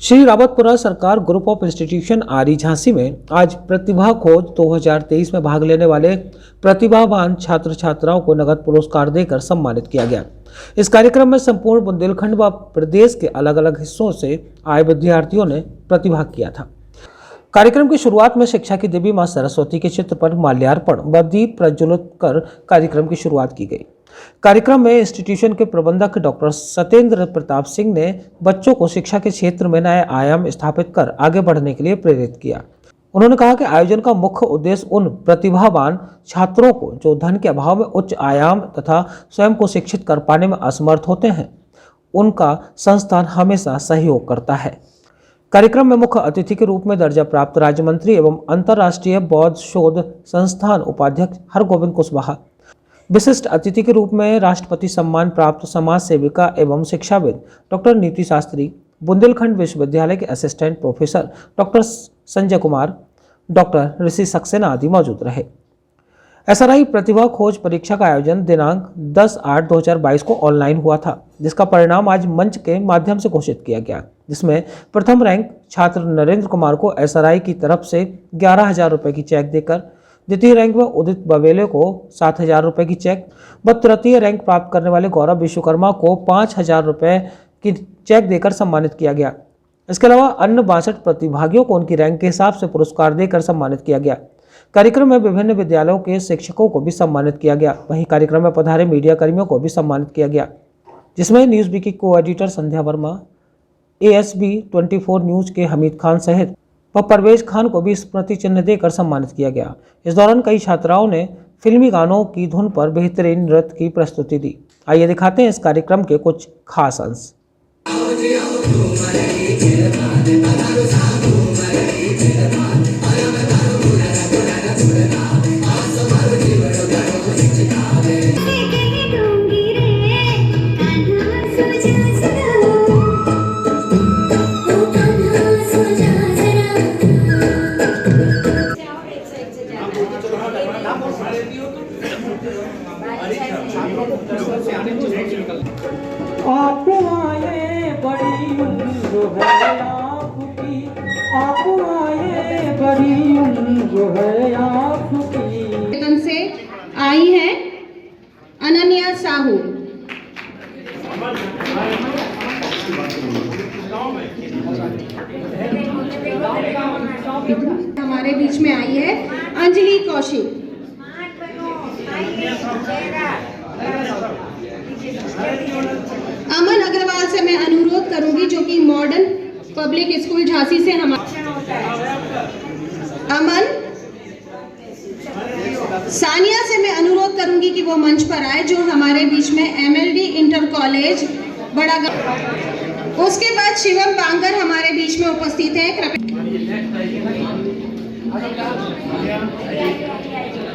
श्री रावतपुरा सरकार group of institution आरी झांसी में आज प्रतिभा खोज 2023 में भाग लेने वाले प्रतिभावान छात्र छात्राओं को नगद पुरस्कार देकर सम्मानित किया गया। इस कार्यक्रम में संपूर्ण बुंदेलखंड व प्रदेश के अलग अलग हिस्सों से आए विद्यार्थियों ने प्रतिभाग किया था। कार्यक्रम की शुरुआत में शिक्षा की देवी मां सरस्वती के चित्र पर माल्यार्पण व दीप प्रज्वलित कर कार्यक्रम की शुरुआत की गई। कार्यक्रम में इंस्टीट्यूशन के प्रबंधक डॉक्टर सत्येंद्र प्रताप सिंह ने बच्चों को शिक्षा के क्षेत्र में नए आयाम स्थापित कर आगे बढ़ने के लिए प्रेरित किया। उन्होंने कहा कि आयोजन का मुख्य उद्देश्य उन प्रतिभावान छात्रों को जो धन के अभाव में उच्च आयाम तथा स्वयं को शिक्षित कर पाने में असमर्थ होते हैं, उनका संस्थान हमेशा सहयोग करता है। कार्यक्रम में मुख्य अतिथि के रूप में दर्जा प्राप्त राज्य मंत्री एवं अंतर्राष्ट्रीय बौद्ध शोध संस्थान उपाध्यक्ष हरगोविंद कुशवाहा, विशिष्ट अतिथि के रूप में राष्ट्रपति सम्मान प्राप्त समाज सेविका एवं शिक्षाविद डॉक्टर नीति शास्त्री, बुंदेलखंड विश्वविद्यालय के assistant professor doctor Sanjay Kumar, doctor Rishi Saxena आदि मौजूद रहे। एसआरआई प्रतिभा खोज परीक्षा का आयोजन दिनांक 10/8/2022 को ऑनलाइन हुआ था, जिसका परिणाम आज मंच के माध्यम से घोषित किया गया, जिसमें प्रथम रैंक छात्र नरेंद्र कुमार को एसआरआई की तरफ से 11,000 रुपये की चेक देकर, द्वितीय रैंक में उदित बवेले को 7,000 रुपये की चेक व तृतीय रैंक प्राप्त करने वाले गौरव विश्वकर्मा को 5,000 रुपये की चेक देकर सम्मानित किया गया। इसके अलावा अन्य 62 प्रतिभागियों को उनकी रैंक के हिसाब से पुरस्कार देकर सम्मानित किया गया। कार्यक्रम में विभिन्न विद्यालयों के शिक्षकों को भी सम्मानित किया गया। वहीं कार्यक्रम में पधारे मीडिया कर्मियों को भी सम्मानित किया गया, जिसमें न्यूज़ बी की को एडिटर संध्या वर्मा, ASB 24 न्यूज के हमीद खान सहित व परवेज खान को भी स्मृति चिन्ह देकर सम्मानित किया गया। इस दौरान कई छात्राओं ने फिल्मी गानों की धुन पर बेहतरीन नृत्य की प्रस्तुति दी। आइए दिखाते हैं इस कार्यक्रम के कुछ खास अंश। आप आए बड़ी उम्र है आपकी, आप आए बड़ी उम्र है आपकी। वेतन से आई है अनन्या साहू। हमारे बीच में आई है अंजलि कौशिक। अमन अग्रवाल से मैं अनुरोध करूंगी, जो कि मॉडर्न पब्लिक स्कूल झांसी से हमारे अमन। सानिया से मैं अनुरोध करूंगी कि वो मंच पर आए, जो हमारे बीच में MLD इंटर कॉलेज बड़ा। उसके बाद शिवम बांगर हमारे बीच में उपस्थित हैं।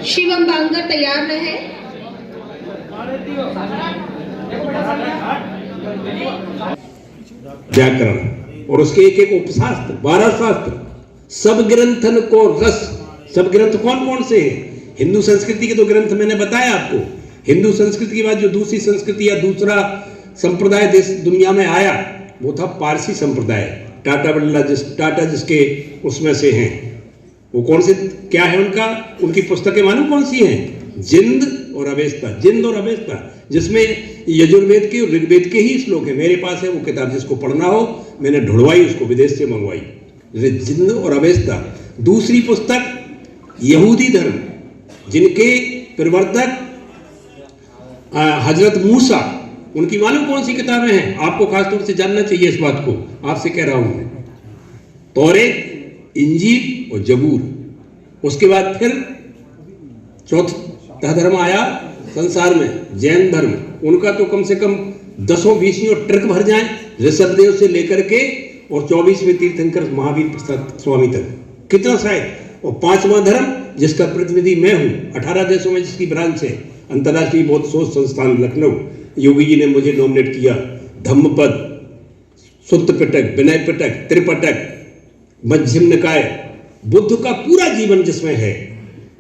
शिवम बांगर तैयार रहे। व्याकरण और उसके एक एक उपशास्त्र, 12 शास्त्र, सब ग्रंथन को रस। सब ग्रंथ कौन कौन से हैं? हिंदू संस्कृति के तो ग्रंथ मैंने बताया आपको। हिंदू संस्कृति के बाद जो दूसरी संस्कृति या दूसरा संप्रदाय देश दुनिया में आया, वो था पारसी संप्रदाय। टाटा जिसके उसमें से हैं, वो कौन से क्या है उनकी पुस्तकें मालूम कौन सी हैं? जिंद और अवेस्ता। जिंद और अवेस्ता, जिसमें यजुर्वेद के और ऋग्वेद के ही श्लोक है। मेरे पास है वो किताब, जिसको पढ़ना हो मैंने ढूंढवाई, उसको विदेश से मंगवाई, जिंद और अवेस्ता। दूसरी पुस्तक यहूदी धर्म, जिनके प्रवर्तक हजरत मूसा, उनकी मालूम कौन सी किताबें हैं? आपको खासतौर से जानना चाहिए इस बात को, आपसे कह रहा हूं मैं। तौरेत, इंजील और जबूर। उसके बाद फिर चौथा धर्म आया संसार में, जैन धर्म। उनका तो कम से कम 10-20 ट्रक भर जाए, ऋषभ देव से लेकर के और 24वें तीर्थंकर महावीर प्रसाद स्वामी तक, कितना शायद। और 5वां धर्म, जिसका प्रतिनिधि मैं हूं, 18 देशों में जिसकी ब्रांच है, अंतर्राष्ट्रीय बौद्ध शोध संस्थान लखनऊ। योगी जी ने मुझे नॉमिनेट किया। धम्मपद, सुत्त पिटक, विनय पिटक, त्रिपिटक, मध्यम निकाय। बुद्ध का पूरा जीवन जिसमें है,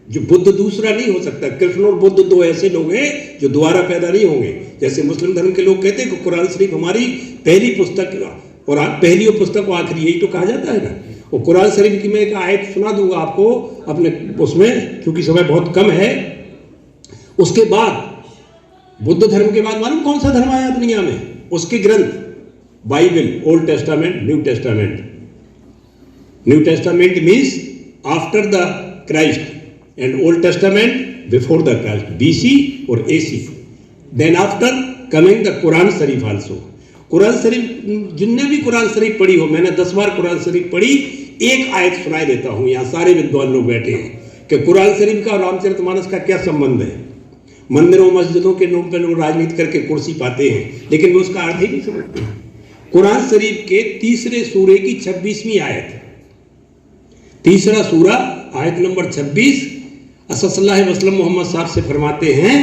जो बुद्ध दूसरा नहीं हो सकता। कृष्ण और बुद्ध दो ऐसे लोग हैं जो दोबारा पैदा नहीं होंगे। जैसे मुस्लिम धर्म के लोग कहते हैं कि कुरान शरीफ हमारी पहली पुस्तक और पहली वो पुस्तक वो आखिरी, यही तो कहा जाता है ना। और कुरान शरीफ की मैं एक आयत सुना दूंगा आपको अपने उसमें, क्योंकि समय बहुत कम है। उसके बाद बुद्ध धर्म के बाद मालूम कौन सा धर्म आया दुनिया में? उसके ग्रंथ Bible, old testament, new testament. New testament means after the Christ and old testament before the Christ, BC और AC। Then after coming the Quran Sharif also. Quran Sharif, जिनने भी कुरान शरीफ पढ़ी हो, मैंने 10 बार कुरान शरीफ पढ़ी, एक आयत सुनाई देता हूं, यहाँ सारे विद्वान लोग बैठे हैं, कि कुरान शरीफ का और रामचरितमानस का क्या संबंध है। मंदिरों मस्जिदों के नाम पे लोग राजनीति करके कुर्सी पाते हैं, लेकिन वो उसका अर्थ ही नहीं समझते। कुरान शरीफ के तीसरे सूरे की 26वीं आयत, तीसरा सूरा आयत नंबर 26, सल्लल्लाहु अलैहि वसल्लम मोहम्मद साहब से फरमाते हैं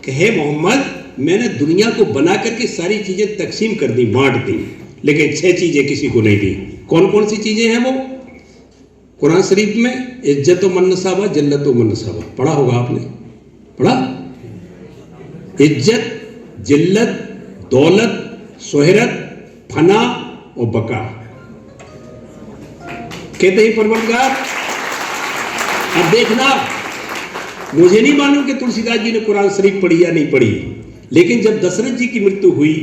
कि हे मोहम्मद, मैंने दुनिया को बना करके सारी चीजें तकसीम कर दी, बांट दी, लेकिन 6 चीजें किसी को नहीं दी। कौन कौन सी चीजें हैं वो? कुरान शरीफ में इज्जत मन नसाबा, जल्लत मन नसाबा, पढ़ा होगा आपने, पढ़ा? इज्जत, जिल्लत, दौलत, शोहरत, फना और बका। कहते हैं परवरदिगार, अब देखना, मुझे नहीं मालूम कि तुलसीदास जी ने कुरान शरीफ पढ़ी या नहीं पढ़ी, लेकिन जब दशरथ जी की मृत्यु हुई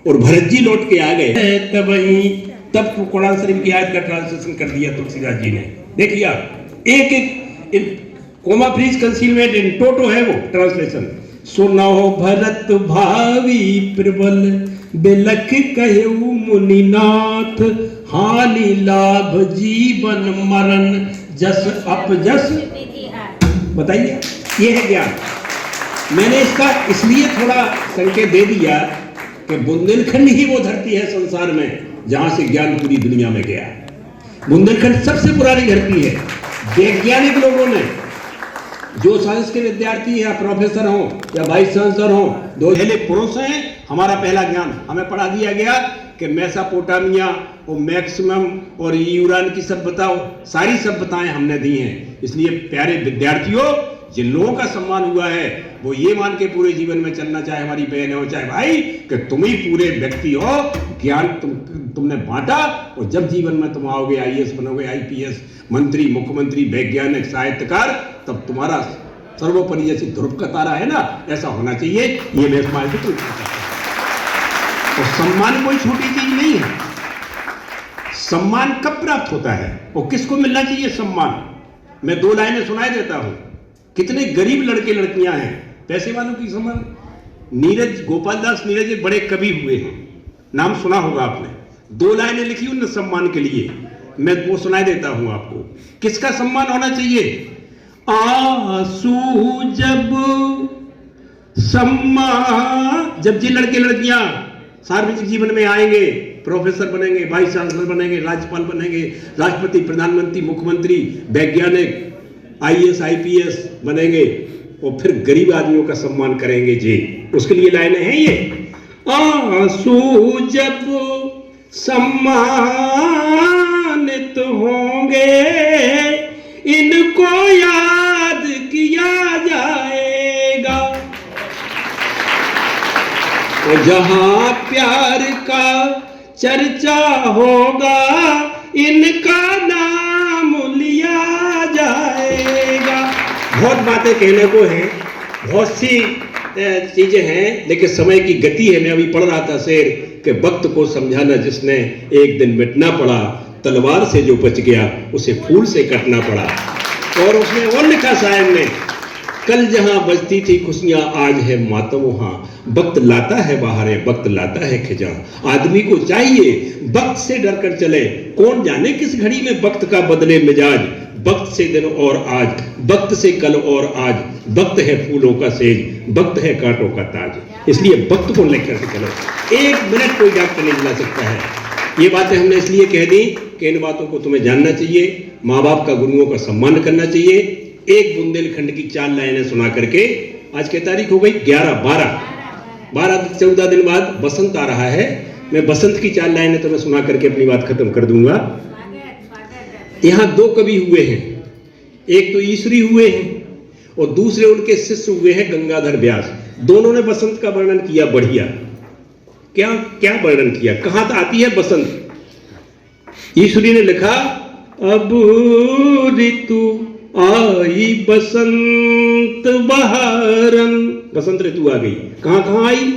और भरत जी लौट के आ गए, तब कुरान शरीफ की आयत का ट्रांसलेशन कर दिया तुलसीदास जी ने। देखिए आप, एक कोमा प्लीज कंसीलमेंट इन टोटो है वो ट्रांसलेशन। सुनो भरत भावी प्रबल, बिलख कहु मुनिनाथ, हानि लाभ जीवन मरण, जस अपजस। बताइए, ये है ज्ञान। मैंने इसका इसलिए थोड़ा संकेत दे दिया कि बुंदेलखंड ही वो धरती है संसार में जहां से ज्ञान पूरी दुनिया में गया। बुंदेलखंड सबसे पुरानी धरती है। वैज्ञानिक लोगों ने, जो साइंस के विद्यार्थी या प्रोफेसर हो या वाइस चांसलर हो, दो पहले पुरुष हैं। हमारा पहला ज्ञान हमें पढ़ा दिया गया कि मेसोपोटामिया और मैक्सिमम और यूरान की सभ्यता, सारी सभ्यताएं हमने दी हैं। इसलिए प्यारे विद्यार्थियों, जिन लोगों का सम्मान हुआ है वो ये मान के पूरे जीवन में चलना, चाहे हमारी बहन हो चाहे भाई, कि तुम ही पूरे व्यक्ति हो। ज्ञान तुमने बांटा, और जब जीवन में तुम आओगे, IAS बनोगे, IPS, मंत्री, मुख्यमंत्री, वैज्ञानिक, साहित्यकार, तब तुम्हारा सर्वोपरि जैसी ध्रुव का तारा है ना, ऐसा होना चाहिए। ये मैं समाज को, और सम्मान कोई छोटी चीज नहीं है। सम्मान कब प्राप्त होता है और किसको मिलना चाहिए सम्मान? मैं 2 लाइनें सुनाई देता हूं। कितने गरीब लड़के लड़कियां हैं, पैसे वालों की सम्मान। नीरज, गोपाल दास नीरज एक बड़े कवि हुए हैं, नाम सुना होगा आपने। 2 लाइनें लिखी उन्होंने सम्मान के लिए, मैं वो सुनाई देता हूं आपको। किसका सम्मान होना चाहिए? आंसू जब सम्मान, जब ये लड़के लड़कियां सार्वजनिक जीवन में आएंगे, प्रोफेसर बनेंगे, वाइस चांसलर बनेंगे, राज्यपाल बनेंगे, राष्ट्रपति, प्रधानमंत्री, मुख्यमंत्री, वैज्ञानिक, IAS IPS बनेंगे, और फिर गरीब आदमियों का सम्मान करेंगे जी। उसके लिए लाइनें हैं ये। आंसू जब सम्मानित होंगे, इनको याद किया जाएगा, और जहां प्यार का चर्चा होगा, इनका नाम लिया जाएगा। बहुत बातें कहने को हैं, बहुत सी चीजें हैं, लेकिन समय की गति है। मैं अभी पढ़ रहा था शेर कि वक्त को समझाना जिसने एक दिन मिटना पड़ा, तलवार से जो बच गया उसे फूल से कटना पड़ा। और उसमें और लिखा साहब ने, कल जहां बजती थी खुशियां आज है मातम वहां, वक्त लाता है बहारे, वक्त लाता है खिजा। आदमी को चाहिए वक्त से डर कर चले, कौन जाने किस घड़ी में वक्त का बदले मिजाज। वक्त से दिन और आज, वक्त से कल और आज, वक्त है फूलों का सेज, वक्त है कांटों का ताज। इसलिए वक्त को लेकर के चलो, 1 मिनट कोई डॉक्टर नहीं मिला सकता है। ये बातें हमने इसलिए कह दी कि इन बातों को तुम्हें जानना चाहिए, माँ बाप का, गुरुओं का सम्मान करना चाहिए। एक बुंदेलखंड की 4 लाइनें सुना करके, आज की तारीख हो गई 12 दिन बाद बसंत आ रहा है। मैं बसंत की 4 लाइनें तुम्हें सुना करके अपनी बात खत्म कर दूंगा। यहाँ 2 कवि हुए हैं, एक तो ईश्वरी हुए हैं और दूसरे उनके शिष्य हुए हैं गंगाधर व्यास। दोनों ने बसंत का वर्णन किया बढ़िया। क्या क्या वर्णन किया, कहां आती है बसंत। ईश्वरी ने लिखा अब ऋतु आई बसंत बहारन, बसंत ऋतु आ गई। कहां कहां आई,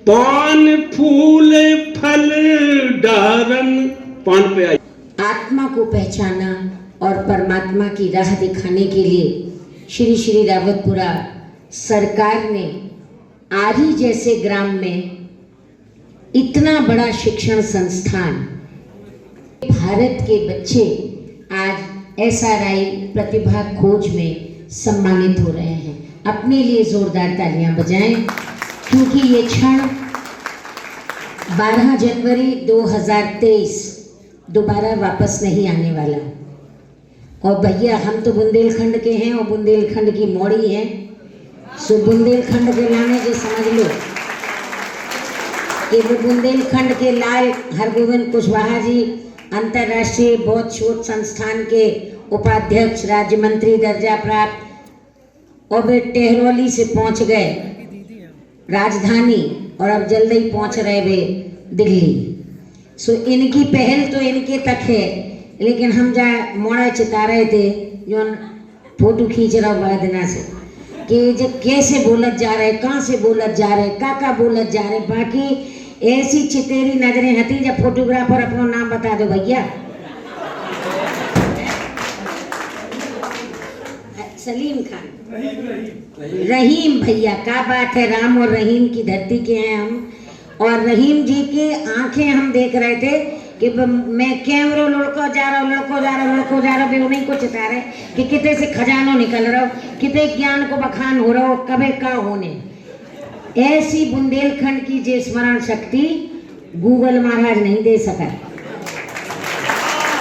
पान फूल फल डारन, पान पे आई। आत्मा को पहचाना और परमात्मा की राह दिखाने के लिए श्री श्री रावतपुरा सरकार ने आरी जैसे ग्राम में इतना बड़ा शिक्षण संस्थान, भारत के बच्चे आज SRI प्रतिभा खोज में सम्मानित हो रहे हैं। अपने लिए जोरदार तालियां बजाएं, क्योंकि ये क्षण 12 जनवरी 2023 दोबारा वापस नहीं आने वाला। और भैया हम तो बुंदेलखंड के हैं और बुंदेलखंड की मौड़ी है, सो बुंदेलखंड के लाने के समझ लो कि वो बुंदेलखंड के लाल हरगोविंद कुशवाहा जी अंतर्राष्ट्रीय बौद्ध शोध संस्थान के उपाध्यक्ष, राज्य मंत्री दर्जा प्राप्त, और वे टेहरौली से पहुंच गए राजधानी और अब जल्द ही पहुंच रहे वे दिल्ली। सो इनकी पहल तो इनके तक है, लेकिन हम जहाँ मोड़ा चिता रहे थे जो फोटो खींच रहा हुआ दिना से कि जब कैसे बोलत जा रहे, कहाँ से बोलत जा रहे, का बोलत जा रहे, बाकी ऐसी चितेरी नजरें हती। जब फोटोग्राफर अपना नाम बता दो भैया। सलीम खान, रहीम भैया, क्या बात है, राम और रहीम की धरती के हैं हम। और रहीम जी की आंखें हम देख रहे थे कि मैं कैमरा लड़को जा रहा भी उन्हीं को चिता रहे कि कितने से खजानो निकल रहा हो, कितने ज्ञान को बखान हो रहा हो, कभी का होने। ऐसी बुंदेलखंड की जे स्मरण शक्ति गूगल महाराज नहीं दे सका।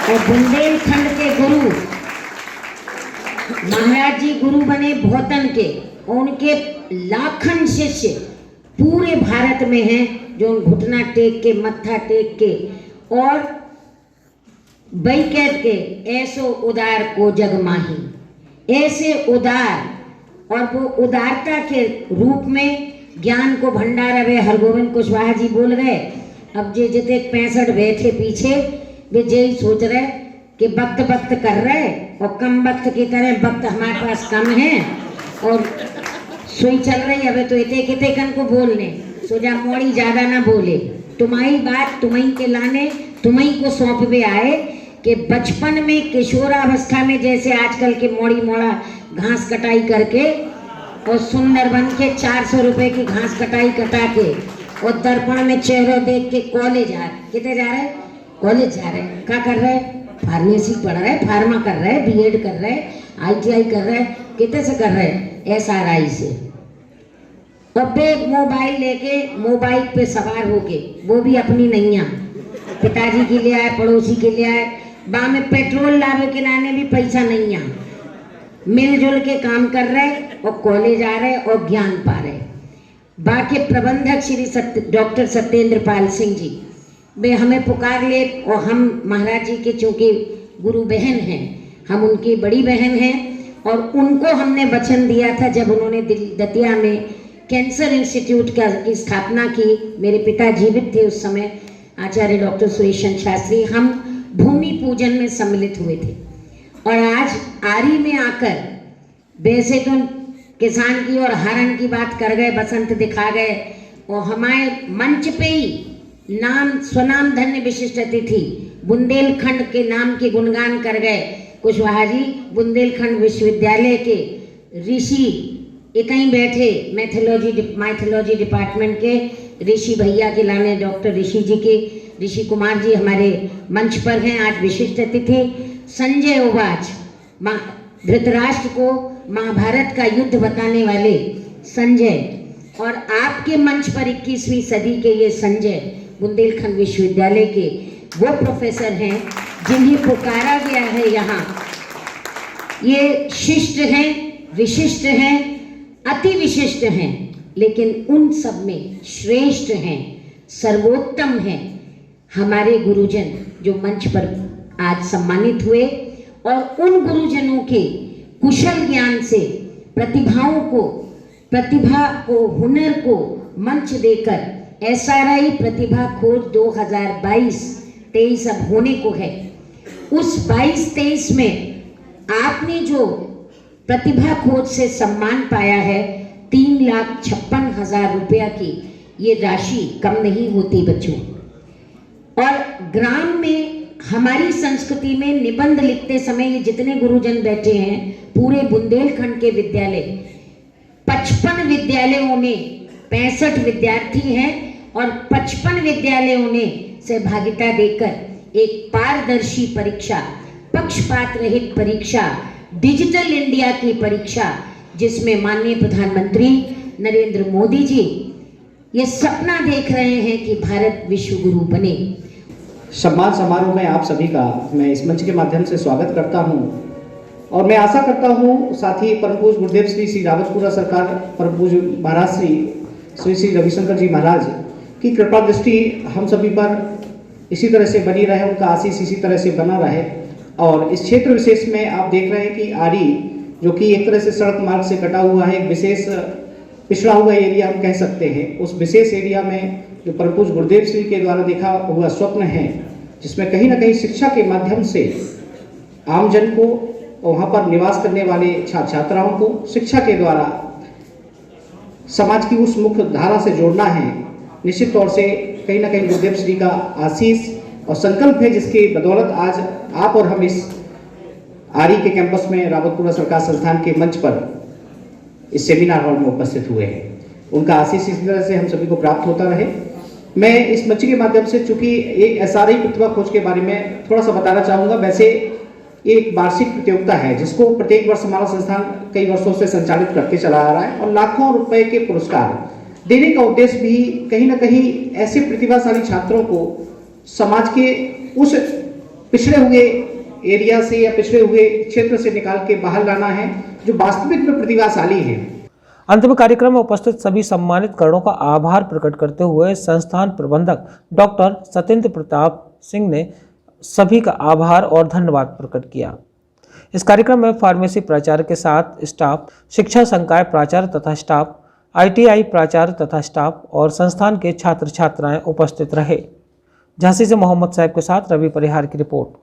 और बुंदेलखंड के गुरु महाराज जी गुरु बने भौतन के, उनके लाखन शिष्य पूरे भारत में हैं जो घुटना टेक के, मत्था टेक के और बई कैद के ऐसो उदार को जग माही, ऐसे उदार। और वो उदारता के रूप में ज्ञान को भंडारा वे हरगोविंद कुशवाहा जी बोल गए। अब जे जिते 65 बैठे पीछे वे यही सोच रहे कि वक्त वक्त कर रहे और कम वक्त की तरह वक्त हमारे पास कम है और सुई चल रही। अब तो इतने कितने कन को बोलने सोजा मोड़ी ज्यादा ना बोले, तुम्हारी बात तुम्हीं के लाने, तुम्हीं को सौंप में आए कि बचपन में किशोरावस्था में जैसे आजकल के मोड़ी मोड़ा घास कटाई करके और सुंदर बन के 400 रुपए की घास कटाई कटा के और दर्पण में चेहरा देख के कॉलेज आ रहे, कितने जा रहे, कॉलेज जा रहे, क्या कर रहे, फार्मेसी पढ़ रहे, फार्मा कर रहे, बीएड कर रहे, ITI कर रहे, कितने से कर रहे, SRI से। और बे मोबाइल लेके मोबाइल पे सवार होके, वो भी अपनी नैया, पिताजी के लिए आए, पड़ोसी के लिए आए, बा में पेट्रोल लावे के लाने भी पैसा नहीं आ, मिलजुल के काम कर रहे और कॉलेज आ रहे और ज्ञान पा रहे। बाकी प्रबंधक श्री डॉक्टर सत्येंद्र पाल सिंह जी वे हमें पुकार ले और हम महाराज जी के चूंकि गुरु बहन हैं, हम उनकी बड़ी बहन हैं और उनको हमने वचन दिया था जब उन्होंने दतिया में कैंसर इंस्टीट्यूट की स्थापना की। मेरे पिता जीवित थे उस समय, आचार्य डॉक्टर सुरेश शास्त्री, हम भूमि पूजन में सम्मिलित हुए थे। और आज आरी में आकर वैसे तो किसान की और हरण की बात कर गए, बसंत दिखा गए और हमारे मंच पे ही नाम स्वनाम धन्य विशिष्ट अतिथि बुंदेलखंड के नाम के गुणगान कर गए कुशवाहा जी। बुंदेलखंड विश्वविद्यालय के ऋषि इतनी बैठे, मैथोलॉजी डिपार्टमेंट के ऋषि भैया के लाने, डॉक्टर ऋषि जी के, ऋषि कुमार जी हमारे मंच पर हैं आज विशिष्ट अतिथि। संजय उवाच, धृतराष्ट्र को महाभारत का युद्ध बताने वाले संजय, और आपके मंच पर 21वीं सदी के ये संजय बुंदेलखंड विश्वविद्यालय के वो प्रोफेसर हैं जिन्हें पुकारा गया है यहाँ। ये शिष्ट हैं, विशिष्ट हैं, अति विशिष्ट हैं, लेकिन उन सब में श्रेष्ठ हैं, सर्वोत्तम हैं हमारे गुरुजन जो मंच पर आज सम्मानित हुए। और उन गुरुजनों के कुशल ज्ञान से प्रतिभा को, हुनर को मंच देकर SRI प्रतिभा खोज 2022-23 अब होने को है। उस 22-23 में आपने जो प्रतिभा खोज से सम्मान पाया है 3,56,000 रुपया की, ये राशि कम नहीं होती बच्चों। और ग्राम में हमारी संस्कृति में निबंध लिखते समय ये जितने गुरुजन बैठे हैं, पूरे बुंदेलखंड के विद्यालय 55 विद्यालयों में 65 विद्यार्थी हैं और 55 विद्यालयों ने सहभागिता देकर एक पारदर्शी परीक्षा, पक्षपात रहित परीक्षा, डिजिटल इंडिया की परीक्षा, जिसमें माननीय प्रधानमंत्री नरेंद्र मोदी जी ये सपना देख रहे हैं कि भारत विश्व गुरु बने। सम्मान समारोह में आप सभी का मैं इस मंच के माध्यम से स्वागत करता हूं और मैं आशा करता हूं साथ ही परम पूज्य गुरुदेव श्री रावतपुरा सरकार, परम पूज्य महाराज श्री रविशंकर जी महाराज की कृपा दृष्टि हम सभी पर इसी तरह से बनी रहे, उनका आशीष इसी तरह से बना रहे। और इस क्षेत्र विशेष में आप देख रहे हैं कि आरी, जो कि एक तरह से सड़क मार्ग से कटा हुआ है, एक विशेष पिछड़ा हुआ एरिया हम कह सकते हैं, उस विशेष एरिया में जो परम पूज्य गुरुदेव श्री के द्वारा देखा हुआ स्वप्न है, जिसमें कहीं ना कहीं शिक्षा के माध्यम से आमजन को, वहाँ पर निवास करने वाले छात्र छात्राओं को शिक्षा के द्वारा समाज की उस मुख्य धारा से जोड़ना है। निश्चित तौर से कहीं ना कहीं गुरुदेव श्री का आशीष और संकल्प है, जिसकी बदौलत आज आप और हम इस आरी के कैंपस में रावतपुरा सरकार संस्थान के मंच पर इस सेमिनार हॉल में उपस्थित हुए हैं। उनका आशीष इसी तरह से हम सभी को प्राप्त होता रहे। मैं इस मंच के माध्यम से, चूंकि एक SRI प्रतिभा खोज के बारे में थोड़ा सा बताना चाहूँगा। वैसे एक वार्षिक प्रतियोगिता है जिसको प्रत्येक वर्ष हमारा संस्थान कई वर्षों से संचालित करके चला आ रहा है और लाखों रुपए के पुरस्कार देने का उद्देश्य भी कहीं ना कहीं ऐसे प्रतिभाशाली छात्रों को समाज के उस पिछड़े हुए एरिया से या पिछड़े हुए क्षेत्र से निकाल के बाहर लाना है, जो वास्तविक में प्रतिभाशाली हैं। अंत में कार्यक्रम में उपस्थित सभी सम्मानित करणों का आभार प्रकट करते हुए संस्थान प्रबंधक डॉक्टर सत्येंद्र प्रताप सिंह ने सभी का आभार और धन्यवाद प्रकट किया। इस कार्यक्रम में फार्मेसी प्राचार्य के साथ स्टाफ, शिक्षा संकाय प्राचार्य तथा स्टाफ, ITI प्राचार्य तथा स्टाफ और संस्थान के छात्र छात्राएं उपस्थित रहे। झांसी से मोहम्मद साहब के साथ रवि परिहार की रिपोर्ट।